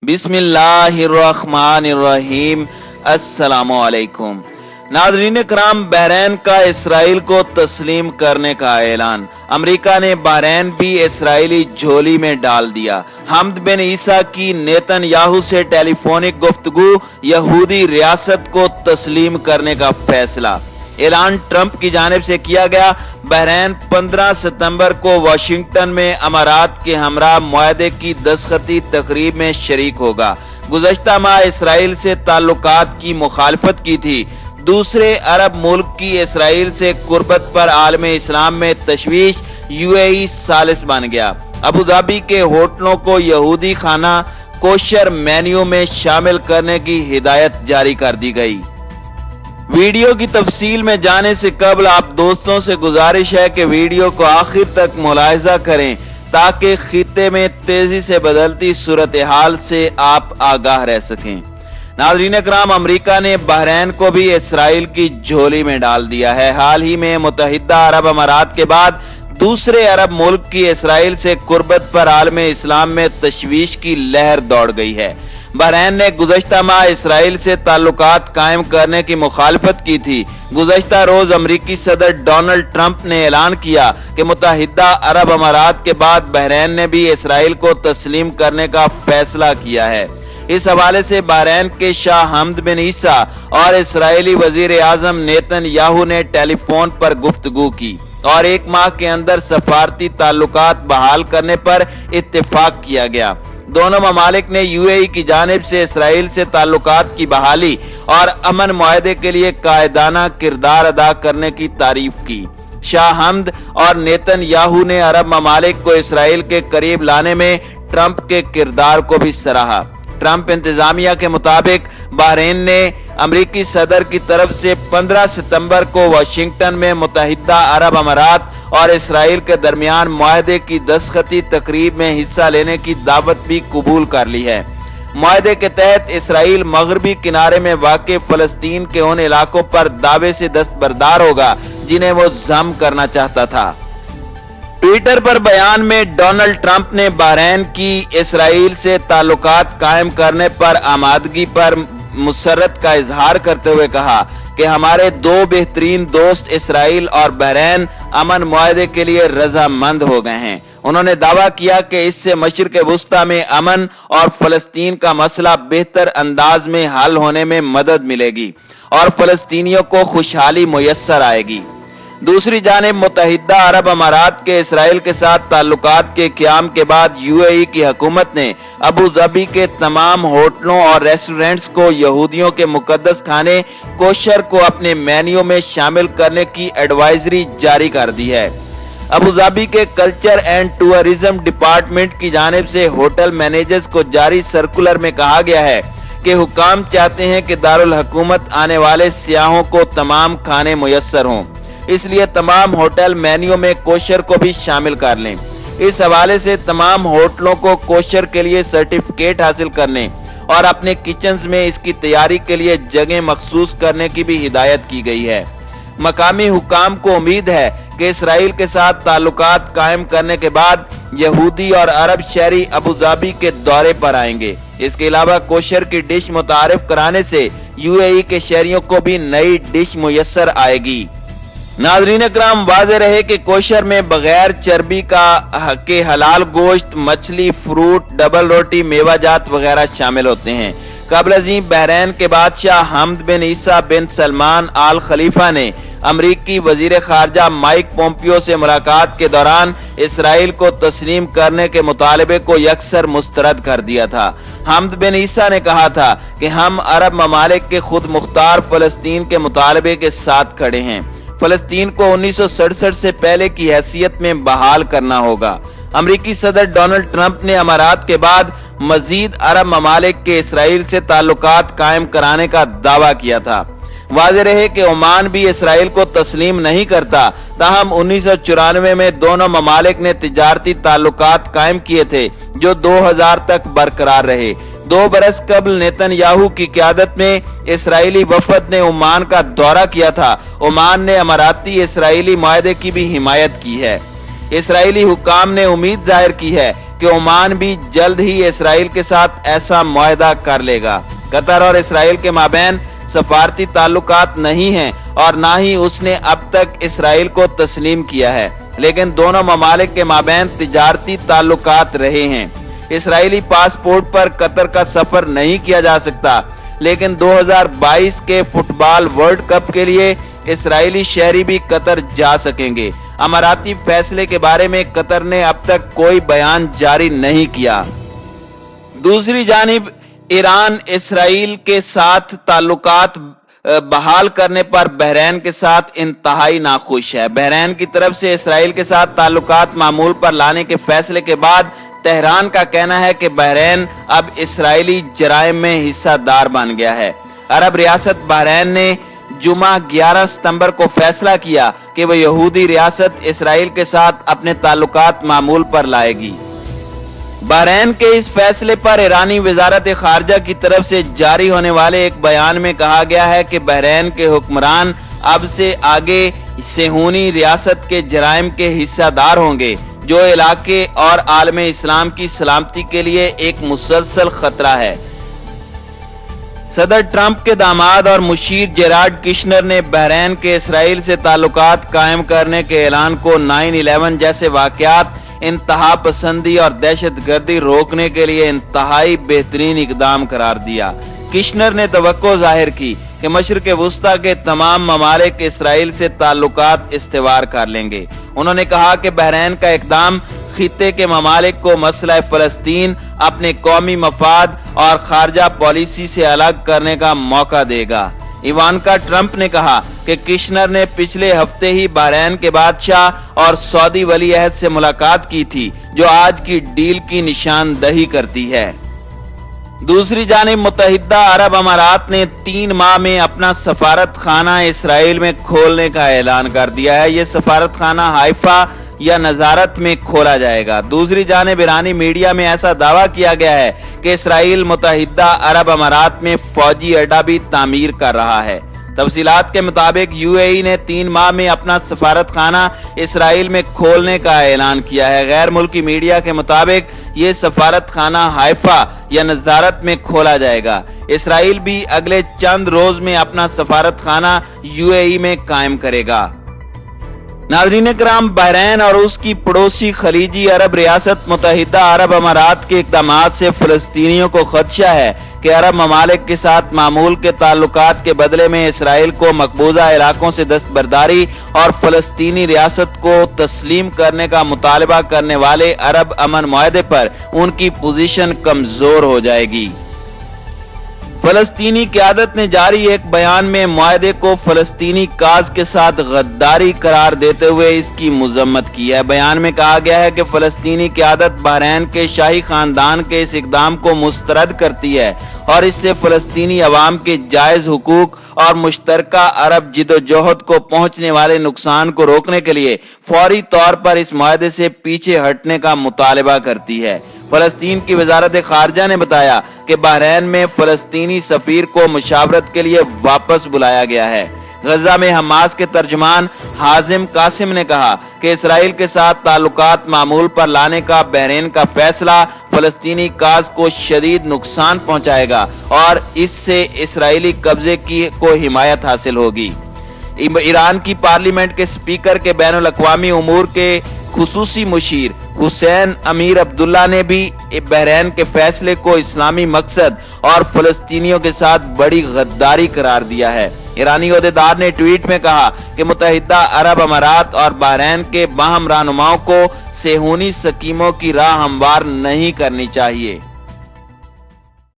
बिस्मिल्लाहिर्रहमानिर्रहीम। अस्सलामु अलैकुम। नाज़रीन कराम, बहरैन का इसराइल को तस्लीम करने का ऐलान। अमेरिका ने बहरैन भी इसराइली झोली में डाल दिया। हमद बिन ईसा की नेतन्याहू से टेलीफोनिक गुफ्तगू, यहूदी रियासत को तस्लीम करने का फैसला। ऐलान ट्रंप की जानिब से किया गया। बहरैन 15 सितंबर को वाशिंगटन में अमारात के हमरा मुआहदे की दस्तखती तकरीब में शरीक होगा। गुज़श्ता माह इसराइल से ताल्लुकात की मुखालफत की थी। दूसरे अरब मुल्क की इसराइल से कुर्बत पर आलम इस्लाम में तशवीश, यूएई सालिस बन गया। अबू धाबी के होटलों को यहूदी खाना कोशर मेन्यू में शामिल करने की हिदायत जारी कर दी गई। वीडियो की तफसील में जाने से कबल आप दोस्तों से गुजारिश है कि वीडियो को आखिर तक मुलाहिजा करें ताकि खित्ते में तेजी से बदलती सूरत हाल से आप आगाह रह सकें। नाज़रीन कराम, अमेरिका ने बहरैन को भी इसराइल की झोली में डाल दिया है। हाल ही में मुत्तहिदा अरब अमारात के बाद दूसरे अरब मुल्क की इसराइल से कुर्बत पर आलम इस्लाम में तशवीश की लहर दौड़ गई है। बहरैन ने गुज़श्ता माह इसराइल से ताल्लुकात कायम करने की मुखालफत की थी। गुज़श्ता रोज अमरीकी सदर डोनाल्ड ट्रंप ने ऐलान किया कि मुत्तहिदा अरब अमारात के बाद बहरैन ने भी इसराइल को तस्लीम करने का फैसला किया है। इस हवाले से बहरैन के शाह हमद बिन ईसा और इसराइली वजीर आजम नेतन्याहू ने टेलीफोन पर गुफ्तगू की और एक माह के अंदर सफारती ताल्लुकात बहाल करने पर इत्तेफाक किया गया। दोनों ममालिक ने यूएई की जानिब से इसराइल से ताल्लुकात की बहाली और अमन मुआहदे के लिए कायदाना किरदार अदा करने की तारीफ की। शाह हमद और नेतन्याहू ने अरब ममालिक को इसराइल के करीब लाने में ट्रंप के किरदार को भी सराहा। ट्रंप इंतजामिया के मुताबिक बहरैन ने अमरीकी सदर की तरफ से 15 सितंबर को वाशिंगटन में मुत्तहिदा अरब अमारात और इसराइल के दरमियान मुआहदे की दस्तखती तकरीब में हिस्सा लेने की दावत भी कबूल कर ली है। मुआहदे के तहत इसराइल मगरबी किनारे में वाक़ फलस्तीन के उन इलाकों पर दावे से दस्तबरदार होगा जिन्हें वो ज़म करना चाहता था। ट्विटर पर बयान में डोनाल्ड ट्रंप ने बहरैन की इसराइल से ताल्लुकात कायम करने पर आमादगी पर मुसर्रत का इजहार करते हुए कहा कि हमारे दो बेहतरीन दोस्त इसराइल और बहरैन अमन मुआहदे के लिए रजामंद हो गए हैं। उन्होंने दावा किया कि इससे मशरिक़ वुस्ता में अमन और फलस्तीन का मसला बेहतर अंदाज में हल होने में मदद मिलेगी और फलस्तीनियों को खुशहाली मुयस्सर आएगी। दूसरी जानिब मुत्तहिदा अरब अमारात के इसराइल के साथ ताल्लुकात के क़याम के बाद यूएई की हुकूमत ने अबू धाबी के तमाम होटलों और रेस्टोरेंट्स को यहूदियों के मुकद्दस खाने कोशर को अपने मेन्यू में शामिल करने की एडवाइजरी जारी कर दी है। अबू धाबी के कल्चर एंड टूरिज्म डिपार्टमेंट की जानिब से होटल मैनेजर्स को जारी सर्कुलर में कहा गया है कि हुकाम चाहते हैं कि दारुल हुकूमत आने वाले सियाहों को तमाम खाने मुयस्सर हों, इसलिए तमाम होटल मेन्यू में कोशर को भी शामिल कर लें। इस हवाले से तमाम होटलों को कोशर के लिए सर्टिफिकेट हासिल करने और अपने किचन्स में इसकी तैयारी के लिए जगह मखसूस करने की भी हिदायत की गई है। मकामी हुकाम को उम्मीद है कि इसराइल के साथ ताल्लुकात कायम करने के बाद यहूदी और अरब शहरी अबू धाबी के दौरे पर आएंगे। इसके अलावा कोशर की डिश मुतारिफ कराने से यूएई के शहरियों को भी नई डिश मुयस्सर आएगी। नाज़रीन कराम, वाज़ेह रहे कि कोशर में बगैर चर्बी के हलाल गोश्त, मछली, फ्रूट, डबल रोटी, मेवाजात वगैरह शामिल होते हैं। कबल अज़ीं बहरैन के बादशाह हमद बिन ईसा बिन सलमान आल खलीफा ने अमरीकी वजीर खारजा माइक पोम्पियो से मुलाकात के दौरान इसराइल को तस्लीम करने के मुतालबे को यकसर मुस्तरद कर दिया था। हमद बिन ईसा ने कहा था कि हम अरब ममालिक के खुद मुख्तार फलस्तीन के मुतालबे के साथ खड़े हैं। फलस्तीन को 1967 से पहले की हैसियत में बहाल करना होगा। अमरीकी सदर डोनाल्ड ट्रंप ने अमारात के बाद मजीद अरब ममालिक के इसराइल से ताल्लुकात कायम कराने का दावा किया था। वाज़ेह रहे कि ओमान भी इसराइल को तस्लीम नहीं करता, ताहम 1994 में दोनों ममालिक ने तिजारती ताल्लुकात कायम किए थे जो 2000 तक बरकरार रहे। 2 बरस कबल नेतन्याहू की क़यादत में इसराइली वफद ने ओमान का दौरा किया था। ओमान ने अमाराती इसराइली मुआहदे की भी हिमायत की है। इसराइली हुकाम ने उम्मीद जाहिर की है کہ ओमान भी जल्द ही इसराइल के साथ ऐसा मुआहदा कर लेगा। कतर और इसराइल के माबैन सफारती ताल्लुकात नहीं हैं और ना ही उसने अब तक इसराइल को तस्लीम किया है, लेकिन दोनों ममालिक के माबैन तिजारती ताल्लुकात रहे हैं। इसराइली पासपोर्ट पर कतर का सफर नहीं किया जा सकता, लेकिन 2022 के फुटबॉल वर्ल्ड कप के लिए इसराइली शहरी भी कतर जा सकेंगे। अमाराती फैसले के बारे में कतर ने अब तक कोई बयान जारी नहीं किया। दूसरी जानिब ईरान इसराइल के साथ ताल्लुकात बहाल करने पर बहरैन के साथ इंतहाई नाखुश है। बहरैन की तरफ से इसराइल के साथ ताल्लुकात मामूल पर लाने के फैसले के बाद तेहरान का कहना है कि बहरैन अब इसराइली जराइम में हिस्सादार बन गया है। अरब रियासत बहरैन ने जुमा 11 सितंबर को फैसला किया कि वह यहूदी रियासत इसराइल के साथ अपने ताल्लुकात मामूल पर लाएगी। बहरैन के इस फैसले पर ईरानी वजारत खारजा की तरफ से जारी होने वाले एक बयान में कहा गया है कि बहरैन के हुक्मरान अब से आगे सेहूनी रियासत के जराइम के हिस्सेदार होंगे, जो इलाके और आलम इस्लाम की सलामती के लिए एक मुसलसल खतरा है। सदर ट्रंप के दामाद और मुशीर जेराड किशनर ने बहरैन के इसराइल से ताल्लुकात कायम करने के ऐलान को 9/11 जैसे वाकयात, इंतहा पसंदी और दहशत गर्दी रोकने के लिए इंतहाई बेहतरीन इकदाम करार दिया। किशनर ने तवक्को जाहिर की कि मशरिक वुस्ता के तमाम ममालिक इसराइल से ताल्लुकात इस्तेवार कर लेंगे। उन्होंने कहा कि बहरैन का इकदाम खित्ते के ममालिक को मसला फलस्तीन, अपने कौमी मफाद और खारजा पॉलिसी से अलग करने का मौका देगा। इवानका ट्रंप ने कहा कि किशनर ने पिछले हफ्ते ही बहरैन के बादशाह और सऊदी वली अहद से मुलाकात की थी, जो आज की डील की निशानदही करती है। दूसरी जानिब मुत्तहिदा अरब अमारात ने 3 माह में अपना सफारत खाना इसराइल में खोलने का ऐलान कर दिया है। यह सफारत खाना हाइफा या नजारत में खोला जाएगा। दूसरी जानिब ईरानी मीडिया में ऐसा दावा किया गया है कि इसराइल मुत्तहिदा अरब अमारात में फौजी अड्डा भी तामीर कर रहा है। तफसीलात के मुताबिक यूएई ने 3 माह में अपना सफारत खाना इसराइल में खोलने का ऐलान किया है। गैर मुल्की मीडिया के मुताबिक ये सफारत खाना हाइफा या नजारत में खोला जाएगा। इसराइल भी अगले चंद रोज में अपना सफारत खाना यूएई में कायम करेगा। नाज़रीन किराम, बहरैन और उसकी पड़ोसी खलीजी अरब रियासत मुत्तहिदा अरब अमारात के इक़दामात से फ़लस्तीनियों को खदशा है कि अरब ममालिक के साथ मामूल के ताल्लुकात के बदले में इसराइल को मकबूजा इलाकों से दस्तबरदारी और फ़लस्तीनी रियासत को तस्लीम करने का मुतालबा करने वाले अरब अमन मुआहदे पर उनकी पोजीशन कमजोर हो जाएगी। फलस्तीनी क़यादत ने जारी एक बयान में मुआहदे को फलस्तीनी काज के साथ गद्दारी करार देते हुए इसकी मजम्मत की है। बयान में कहा गया है कि फलस्तीनी क़यादत बहरैन के शाही खानदान के इस इक़दाम को मुस्तरद करती है और इससे फलस्तीनी अवाम के जायज हुकूक और मुश्तरका अरब जिदोजहद को पहुंचने वाले नुकसान को रोकने के लिए फौरी तौर पर इस मुआहदे से पीछे हटने का मुतालबा करती है। फलस्तीन की वजारत खारजा ने बताया कि बहरैन में फलस्तीनी सफीर को मुशावरत के लिए वापस बुलाया गया है। गजा में हमास के तर्जुमान हाजिम कासिम ने कहा कि इसराइल के साथ ताल्लुकात मामूल पर लाने का बहरैन का फैसला फलस्तीनी काज को शदीद नुकसान पहुंचाएगा और इससे इसराइली कब्जे की को हिमायत हासिल होगी। ईरान की पार्लियामेंट के स्पीकर के बैनुल अक़वामी उमूर के खुसूसी मुशीर हुसैन अमीर अब्दुल्ला ने भी बहरैन के फैसले को इस्लामी मकसद और फलस्तीनियों के साथ बड़ी गद्दारी करार दिया है। ईरानी ओहदेदार ने ट्वीट में कहा कि मुत्तहिदा अरब अमारात और बहरैन के बाहम रहनुमाओं को सेहूनी स्कीमों की राह हमवार नहीं करनी चाहिए।